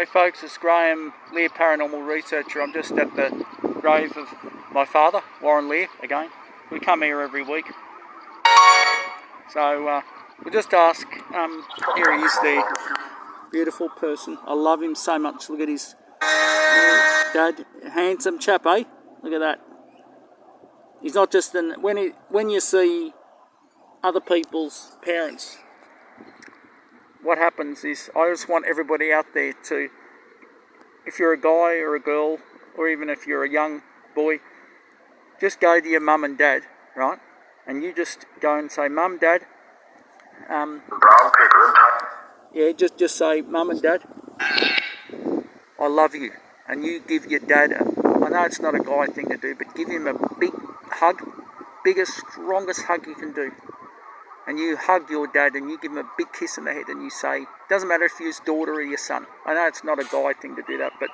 Hey folks, it's Graham, Leer Paranormal Researcher. I'm just at the grave of my father, Warren Leer, again. We come here every week. So we'll just ask, here he is there, beautiful person. I love him so much. Look at his dad, handsome chap, eh? Look at that. He's not just when you see other people's parents, what happens is, I just want everybody out there to, if you're a guy or a girl, or even if you're a young boy, just go to your mum and dad, right? And you just go and say, Mum, Dad, just say, Mum and Dad, I love you. And you give your dad, I know it's not a guy thing to do, but give him a big hug, biggest, strongest hug you can do. And you hug your dad and you give him a big kiss on the head and you say, doesn't matter if you're his daughter or your son. I know it's not a guy thing to do that, but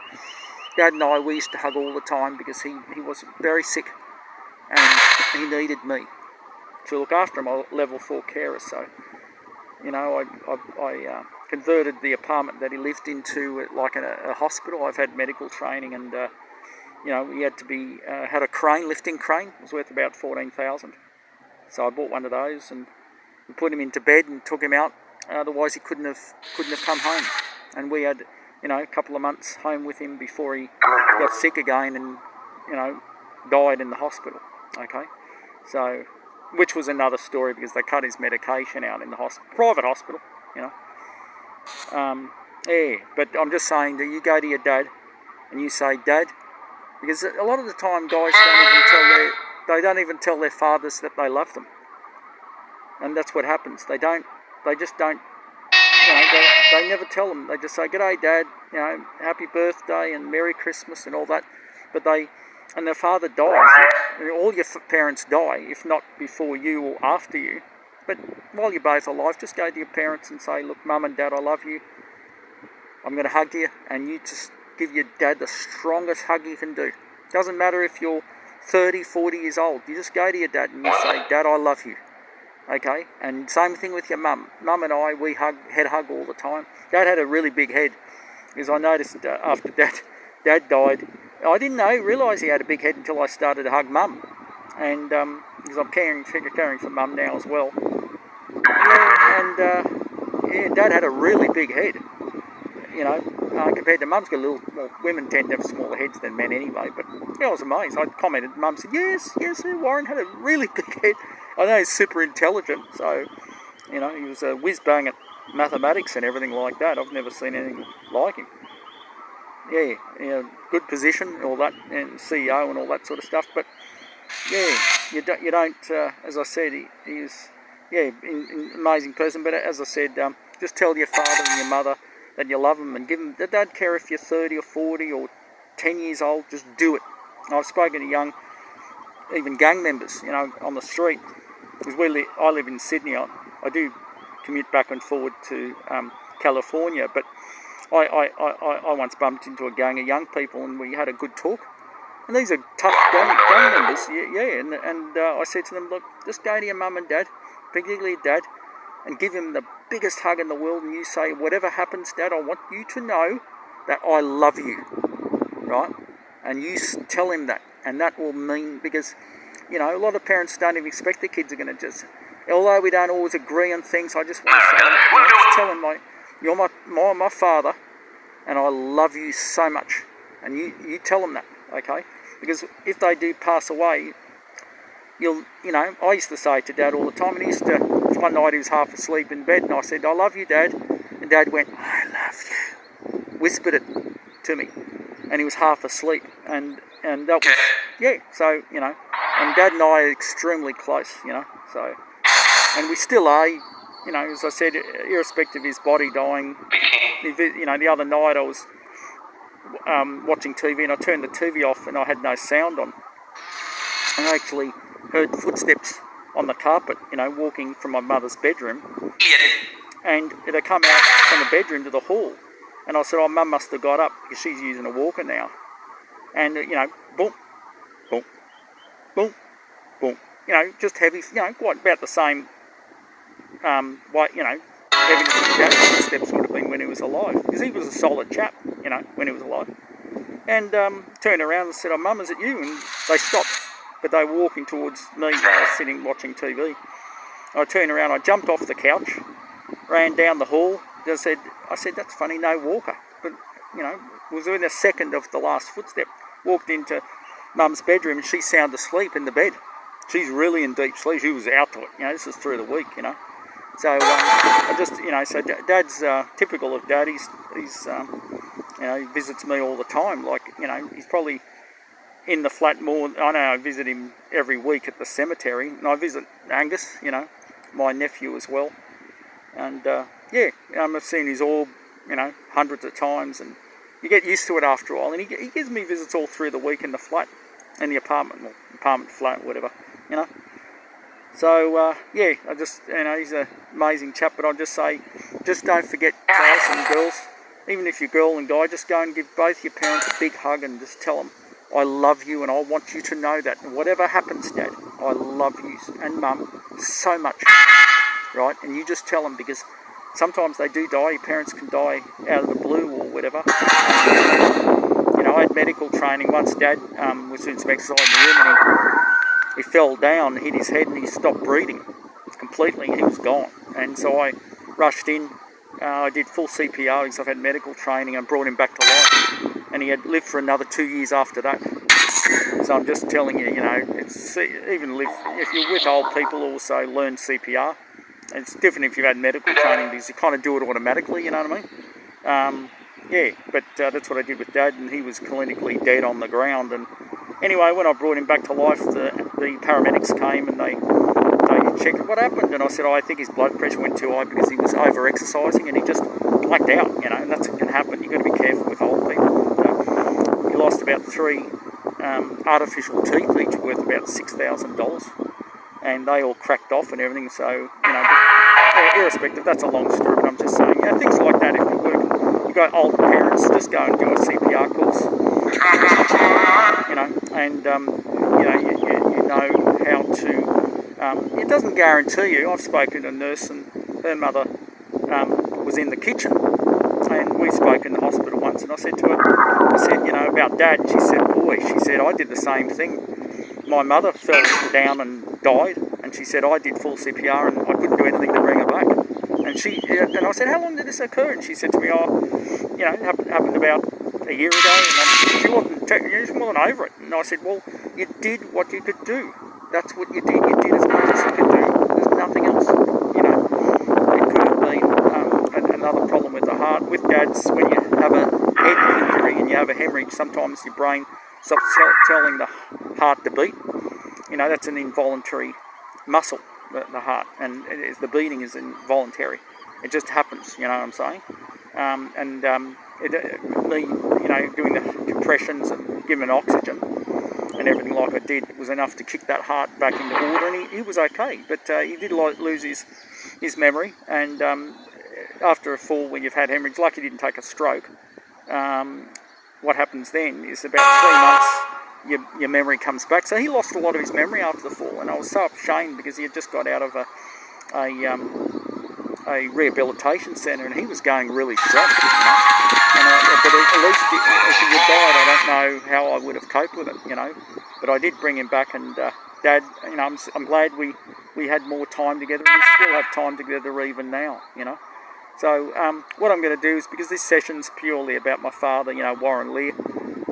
Dad and I, we used to hug all the time because he was very sick and he needed me to look after him. I'm a level 4 carer, so, you know, I converted the apartment that he lived into like a hospital. I've had medical training and, you know, he had to be, had a crane, lifting crane. It was worth about $14,000. So I bought one of those and we put him into bed and took him out. Otherwise, he couldn't have come home. And we had, you know, a couple of months home with him before he got sick again and, you know, died in the hospital. Okay, so which was another story because they cut his medication out in the private hospital. You know, But I'm just saying that you go to your dad and you say, Dad, because a lot of the time guys don't even tell their fathers that they love them. And that's what happens. They just don't, you know, they never tell them. They just say, G'day, Dad, you know, happy birthday and Merry Christmas and all that. But and their father dies. And all your parents die, if not before you or after you. But while you're both alive, just go to your parents and say, look, Mum and Dad, I love you. I'm going to hug you. And you just give your dad the strongest hug you can do. Doesn't matter if you're 30, 40 years old. You just go to your dad and you say, Dad, I love you. Okay, and same thing with your mum. Mum and I, we head hug all the time. Dad had a really big head, because I noticed after Dad died, I didn't realise he had a big head until I started to hug Mum, and because I'm caring for Mum now as well. Dad had a really big head. You know, compared to Mum's got a little. Well, women tend to have smaller heads than men anyway. But I was amazed. I commented. Mum said, "Yes, Warren had a really big head." I know he's super intelligent, so, you know, he was a whiz-bang at mathematics and everything like that. I've never seen anything like him. Yeah, you know, good position, all that, and CEO and all that sort of stuff. But, yeah, you don't as I said, he was, an amazing person. But as I said, just tell your father and your mother that you love them and give them, they don't care if you're 30 or 40 or 10 years old, just do it. I've spoken to even gang members, you know, on the street. Because I live in Sydney. I do commute back and forward to California, but I once bumped into a gang of young people and we had a good talk. And these are tough gang members, and I said to them, look, just go to your mum and dad, particularly Dad, and give him the biggest hug in the world and you say, whatever happens, Dad, I want you to know that I love you, right? And you tell him that, and that will mean, because, you know, a lot of parents don't even expect their kids are going to just, although we don't always agree on things, I just want to say, just tell them, you're my father, and I love you so much. And you tell them that, okay? Because if they do pass away, you know, I used to say to Dad all the time, and one night he was half asleep in bed, and I said, I love you, Dad. And Dad went, I love you. Whispered it to me. And he was half asleep, and that was, so, you know, and Dad and I are extremely close, you know, so, and we still are, you know, as I said, irrespective of his body dying, you know, the other night I was watching TV and I turned the TV off and I had no sound on, and I actually heard footsteps on the carpet, you know, walking from my mother's bedroom, and they come out from the bedroom to the hall. And I said, Mum must have got up because she's using a walker now. And, you know, boom, boom, boom, boom. You know, just heavy, you know, quite about the same, heaviness of Dad's footsteps would have been when he was alive. Because he was a solid chap, you when he was alive. And turned around and said, "Oh, Mum, is it you?" And they stopped, but they were walking towards me while I was sitting watching TV. I turned around, I jumped off the couch, ran down the hall. I said, "That's funny, no Walker." But, was within a second of the last footstep. Walked into Mum's bedroom and she's sound asleep in the bed. She's really in deep sleep. She was out to it. This is through the week, So I just, so Dad's typical of Dad. He's he visits me all the time. Like, he's probably in the flat more. I know I visit him every week at the cemetery, and I visit Angus, my nephew as well. And I've seen his orb, hundreds of times, and you get used to it after a while. And he gives me visits all through the week in the flat, in the apartment flat, whatever, So, I just, he's an amazing chap, but I'll just say, just don't forget, guys and girls, even if you're girl and guy, just go and give both your parents a big hug and just tell them, "I love you and I want you to know that. And whatever happens, Dad, I love you and Mum so much," right? And you just tell them, because sometimes they do die. Your parents can die out of the blue or whatever. I had medical training once. Dad was doing some exercise in the room, and he fell down, hit his head, and he stopped breathing completely. He was gone. And so I rushed in. I did full CPR because I've had medical training, and brought him back to life. And he had lived for another 2 years after that. So I'm just telling you, it's if you're with old people, also learn CPR. It's different if you've had medical training, because you kind of do it automatically, you know what I mean? But that's what I did with Dad, and he was clinically dead on the ground. And anyway, when I brought him back to life, the paramedics came and they checked what happened. And I said, I think his blood pressure went too high because he was over-exercising and he just blacked out, and that's what can happen. You've got to be careful with old people. He lost about 3 artificial teeth, each worth about $6,000. And they all cracked off and everything, so, irrespective, that's a long story, but I'm just saying, things like that, if you work, you've got older parents, just go and do a CPR course, and, you know how to, it doesn't guarantee you. I've spoken to a nurse, and her mother was in the kitchen, and we spoke in the hospital once, and I said to her, about Dad, she said, I did the same thing. My mother fell down and died, and she said, I did full CPR and I couldn't do anything to bring her back. And I said, how long did this occur? And she said to me, it happened about a year ago, and she wasn't over it. And I said, well, you did what you could do. That's what you did. You did as much as you could do. There's nothing else. It could have been another problem with the heart. With Dad's, when you have a head injury and you have a hemorrhage, sometimes your brain stops telling the heart to beat. That's an involuntary muscle, the heart, and the beating is involuntary. It just happens, you know what I'm saying? Doing the compressions and giving oxygen and everything like I did was enough to kick that heart back into order, and he was okay, but he did lose his memory, and after a fall when you've had hemorrhage, lucky he didn't take a stroke. What happens then is about 3 months your memory comes back. So he lost a lot of his memory after the fall, and I was so ashamed because he had just got out of a rehabilitation centre, and he was going really strong. But at least if he had died, I don't know how I would have coped with it. But I did bring him back, and Dad, I'm glad we had more time together. We still have time together even now. So what I'm going to do is, because this session's purely about my father, Warren Leer,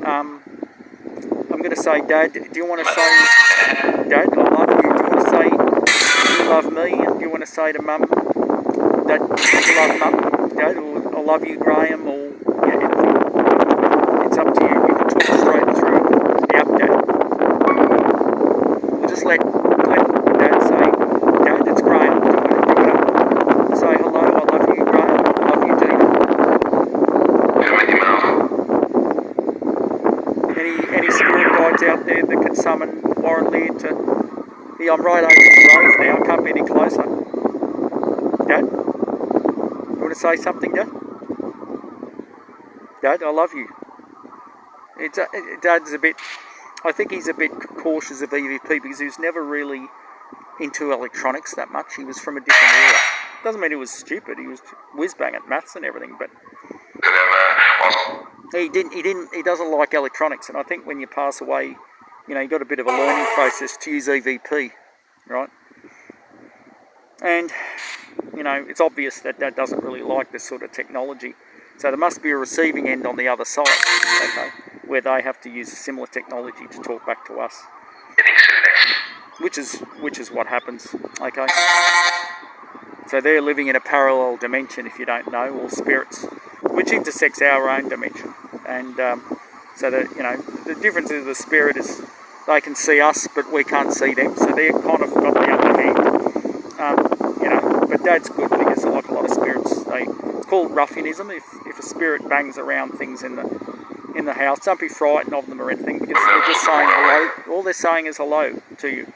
I'm going to say, Dad, do you want to say, Dad, I love you? Do you want to say, you love me? And do you want to say to Mum, Dad, you love Mum? Dad, or I love you, Graham? Or it's up to you. You can talk straight through. Yep, Dad. We'll just let Dad say, Dad, it's Graham. Do you want to say hello? I love you, Graham. I love you, Dina. Any spirit guides out there that can summon Warren Leer to... I'm right over his grave now. I can't be any closer. Dad? You want to say something, Dad? Dad, I love you. Dad's a bit... I think he's a bit cautious of EVP because he was never really into electronics that much. He was from a different era. Doesn't mean he was stupid. He was whiz-bang at maths and everything, but... He doesn't like electronics, and I think when you pass away, you got a bit of a learning process to use EVP, right? And it's obvious that Dad doesn't really like this sort of technology. So there must be a receiving end on the other side, okay, where they have to use a similar technology to talk back to us, which is what happens, okay. So they're living in a parallel dimension, if you don't know, or spirits, which intersects our own dimension. And so that the difference is the spirit is they can see us, but we can't see them. So they're kind of got the upper hand, But Dad's good because, like a lot of spirits, it's called ruffianism. If a spirit bangs around things in the house, don't be frightened of them or anything, because they're just saying hello. All they're saying is hello to you.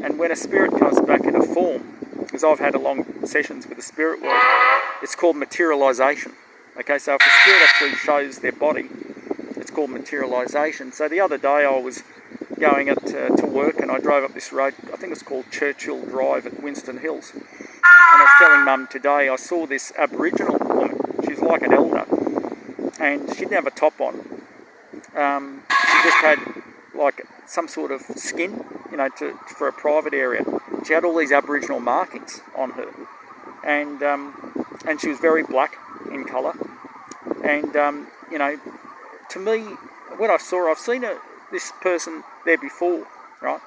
And when a spirit comes back in a form, because I've had long sessions with the spirit world, it's called materialization. Okay, so if a spirit actually shows their body, it's called materialization. So the other day I was going up to work, and I drove up this road, I think it's called Churchill Drive at Winston Hills. And I was telling Mum today, I saw this Aboriginal woman. She's like an elder, and she didn't have a top on. She just had like some sort of skin, for a private area. She had all these Aboriginal markings on her, and she was very black in colour. And to me, when I saw her, I've seen this person there before, right,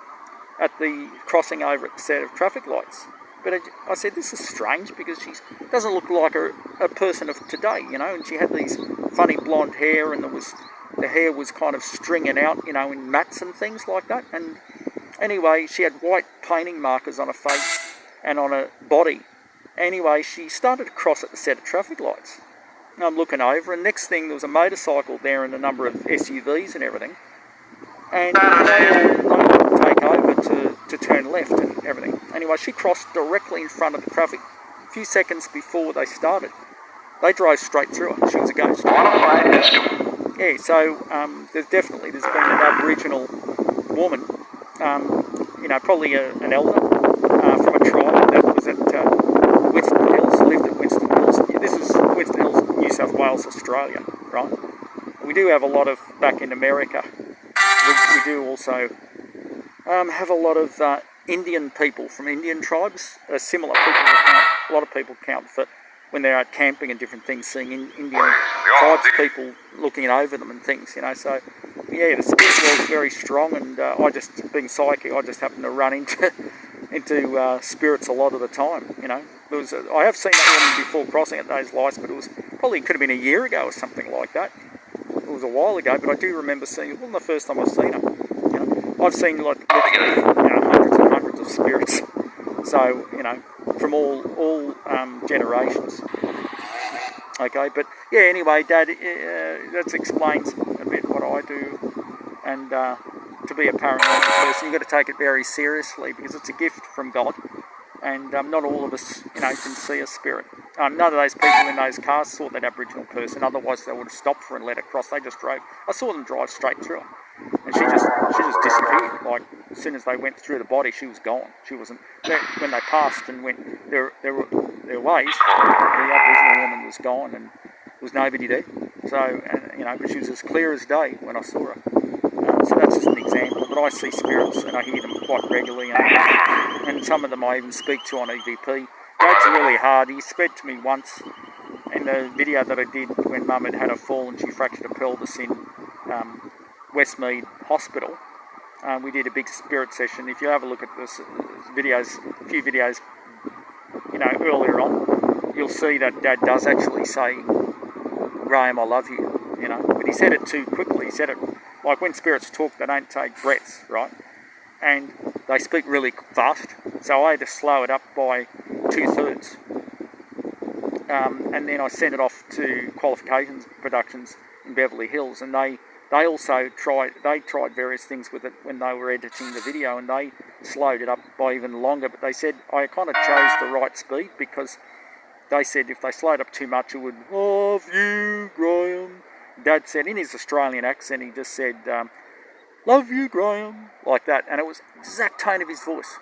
at the crossing over at the set of traffic lights. But I said, this is strange, because she doesn't look like a person of today, and she had these funny blonde hair, and the hair was kind of stringing out, in mats and things like that. And anyway, she had white painting markers on her face and on her body. Anyway, she started to cross at the set of traffic lights. And I'm looking over, and next thing, there was a motorcycle there and a number of SUVs and everything. And they all take over to turn left and everything. Anyway, she crossed directly in front of the traffic a few seconds before they started. They drove straight through her. She was a ghost. Yeah, so there's been an Aboriginal woman, probably an elder from a tribe that was at Winston Hills, lived at Winston Hills. This is Winston Hills, New South Wales, Australia, right? We do have a lot of, back in America, we do also have a lot of Indian people from Indian tribes, similar people. A lot of people count for when they're out camping and different things, seeing Indian tribes people looking over them and things, So, yeah, the spirit world is very strong, and I just, being psychic, I just happen to run into spirits a lot of the time, I have seen that woman before crossing at those lights, but could have been a year ago or something like that. It was a while ago, but I do remember seeing it. It wasn't the first time I've seen her. I've seen like hundreds and hundreds of spirits. So, from all generations. Okay, but yeah, anyway, Dad, that explains a bit what I do. And to be a paranormal person, you've got to take it very seriously, because it's a gift from God. And not all of us, can see a spirit. None of those people in those cars saw that Aboriginal person. Otherwise, they would have stopped for her and let her cross. They just drove. I saw them drive straight through her, and she just disappeared. Like, as soon as they went through the body, she was gone. She wasn't. When they passed and went their ways, the Aboriginal woman was gone, and there was nobody there. So, but she was as clear as day when I saw her. So that's just an example. But I see spirits, and I hear them quite regularly, and some of them I even speak to on EVP. Dad's really hard. He said to me once in the video that I did when Mum had a fall and she fractured her pelvis in Westmead Hospital. We did a big spirit session. If you have a look at this a few videos, earlier on, you'll see that Dad does actually say, "Graham, I love you," But he said it too quickly. He said it like when spirits talk, they don't take breaths, right? And they speak really fast. So I had to slow it up by 2/3. And then I sent it off to Qualifications Productions in Beverly Hills, and they also tried various things with it when they were editing the video, and they slowed it up by even longer. But they said I kind of chose the right speed, because they said if they slowed up too much, it would, "Love you, Graham." Dad said, in his Australian accent, he just said, "Love you, Graham," like that, and it was the exact tone of his voice.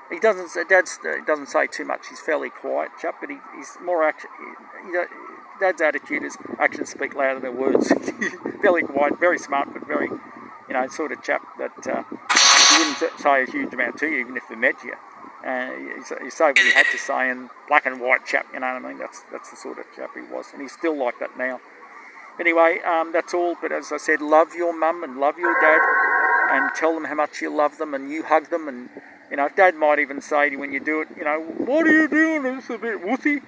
He doesn't. Dad doesn't say too much. He's fairly quiet chap, but he's more Dad's attitude is actions speak louder than words. Very quiet, very smart, but very, sort of chap that he wouldn't say a huge amount to you, even if they met you. He say what he had to say, and black and white chap, you know what I mean? That's the sort of chap he was, and he's still like that now. Anyway, that's all, but as I said, love your mum and love your dad, and tell them how much you love them, and you hug them, and, if Dad might even say to you when you do it, what are you doing? It's a bit wussy,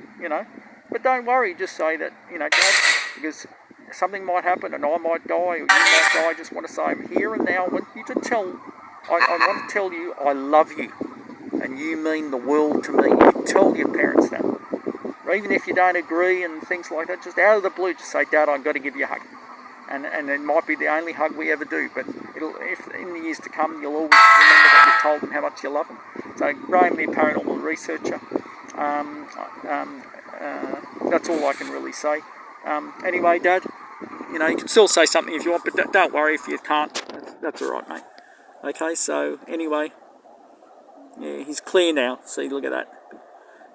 But don't worry, just say that, Dad, because something might happen and I might die or you might die. I just want to say here and now, I want you to I want to tell you I love you and you mean the world to me. You tell your parents that. Or even if you don't agree and things like that, just out of the blue, just say, Dad, I've got to give you a hug. And it might be the only hug we ever do, but if in the years to come, you'll always remember that you've told them how much you love them. So, Graham, the paranormal researcher, that's all I can really say. Anyway, Dad, you can still say something if you want, but don't worry if you can't. That's all right, mate. Okay, so anyway, yeah, he's clear now. See, look at that.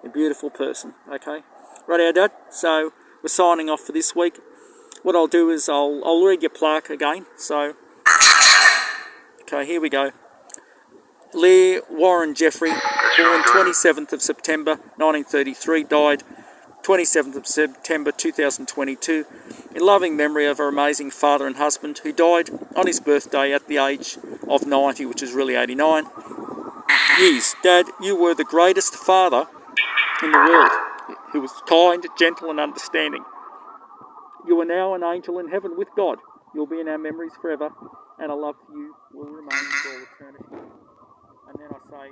A beautiful person, okay? Righto, Dad. So, we're signing off for this week. What I'll do is I'll read your plaque again. So, okay, here we go. Leer Warren Jeffrey, born 27th of September 1933, died 27th of September 2022, in loving memory of her amazing father and husband, who died on his birthday at the age of 90, which is really 89 years. Dad, you were the greatest father in the world, who was kind, gentle and understanding. You are now an angel in heaven with God. You'll be in our memories forever, and our love for you will remain for all eternity. And then I say,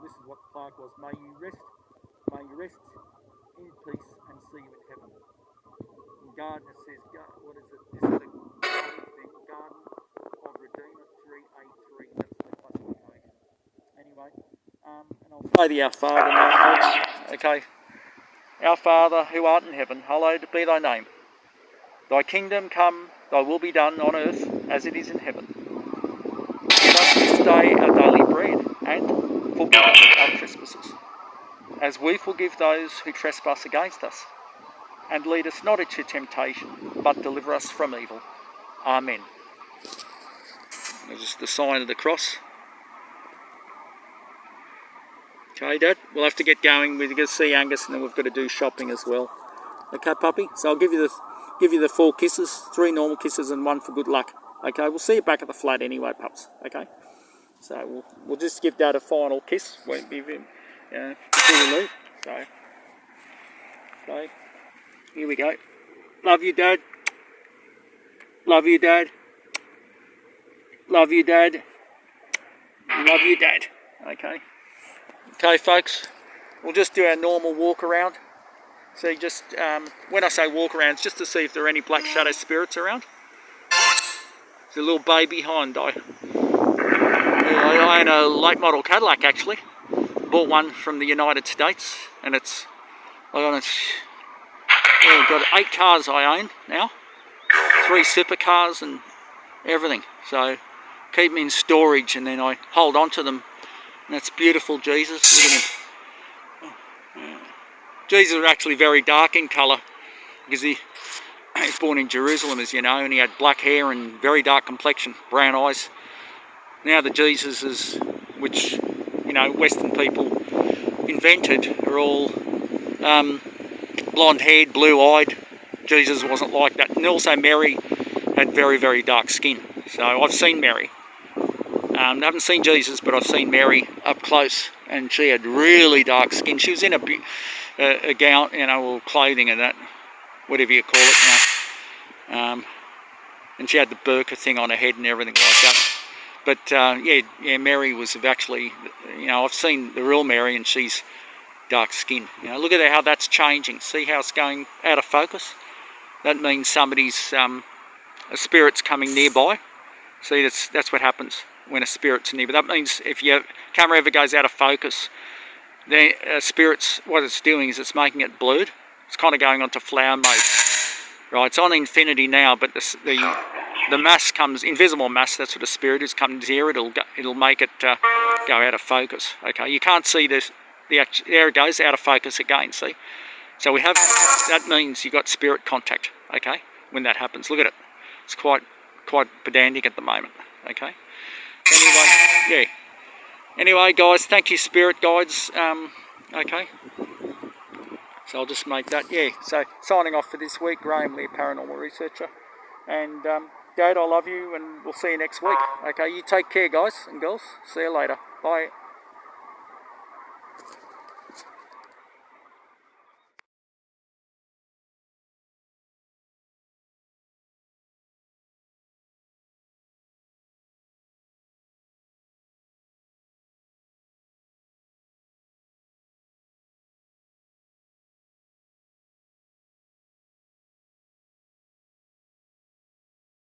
this is what the plaque was. May you rest in peace and see you in heaven. In garden it says, what is it? This is the Garden of Redeemer 3A3. That's the classification. Anyway, and I'll say the Our Father now, folks. Okay. Our Father, who art in heaven, hallowed be thy name. Thy kingdom come, thy will be done on earth as it is in heaven. Give us this day our daily bread, and forgive us our trespasses, as we forgive those who trespass against us. And lead us not into temptation, but deliver us from evil. Amen. There's the sign of the cross. Okay, Dad, we'll have to get going. We're going to see Angus, and then we've got to do shopping as well. Okay, puppy. So I'll give you the 4 kisses, 3 normal kisses, and 1 for good luck. Okay, we'll see you back at the flat anyway, pups. Okay. So we'll just give Dad a final kiss. Won't be before we leave. So, okay. Here we go. Love you, Dad. Love you, Dad. Love you, Dad. Love you, Dad. Okay. Okay, folks. We'll just do our normal walk around. So just, when I say walk around, it's just to see if there are any black shadow spirits around. There's a little baby Hyundai. I own a late model Cadillac, actually. Bought one from the United States, and I've got 8 cars I own now, 3 supercars and everything. So keep them in storage, and then I hold on to them. And that's beautiful, Jesus. Look at him. Jesus is actually very dark in colour, because he was born in Jerusalem, as you know, and he had black hair and very dark complexion, brown eyes. Now the Jesuses, which Western people invented, are all blonde-haired, blue-eyed. Jesus wasn't like that. And also Mary had very, very dark skin. So I've seen Mary. I haven't seen Jesus, but I've seen Mary up close, and she had really dark skin. She was in a gown, or clothing and that, whatever you call it now. And she had the burqa thing on her head and everything like that. But Mary was actually, I've seen the real Mary, and she's dark skin. Look at how that's changing. See how it's going out of focus? That means somebody's a spirit's coming nearby. See, that's what happens when a spirit's nearby. That means if your camera ever goes out of focus, then spirits, what it's doing is it's making it blurred. It's kind of going onto flower mode. Right, it's on infinity now, but the mass comes, invisible mass, that's what a spirit is, comes here, it'll make it go out of focus. Okay, you can't see this, there it goes, out of focus again, see? So we have, that means you got spirit contact, okay, when that happens. Look at it. It's quite pedantic at the moment, okay. Anyway, yeah. Anyway, guys, thank you, spirit guides. Okay. So I'll just make that, yeah. So signing off for this week, Graham Leer, paranormal researcher. And Dad, I love you, and we'll see you next week. Okay, you take care, guys and girls. See you later. Bye.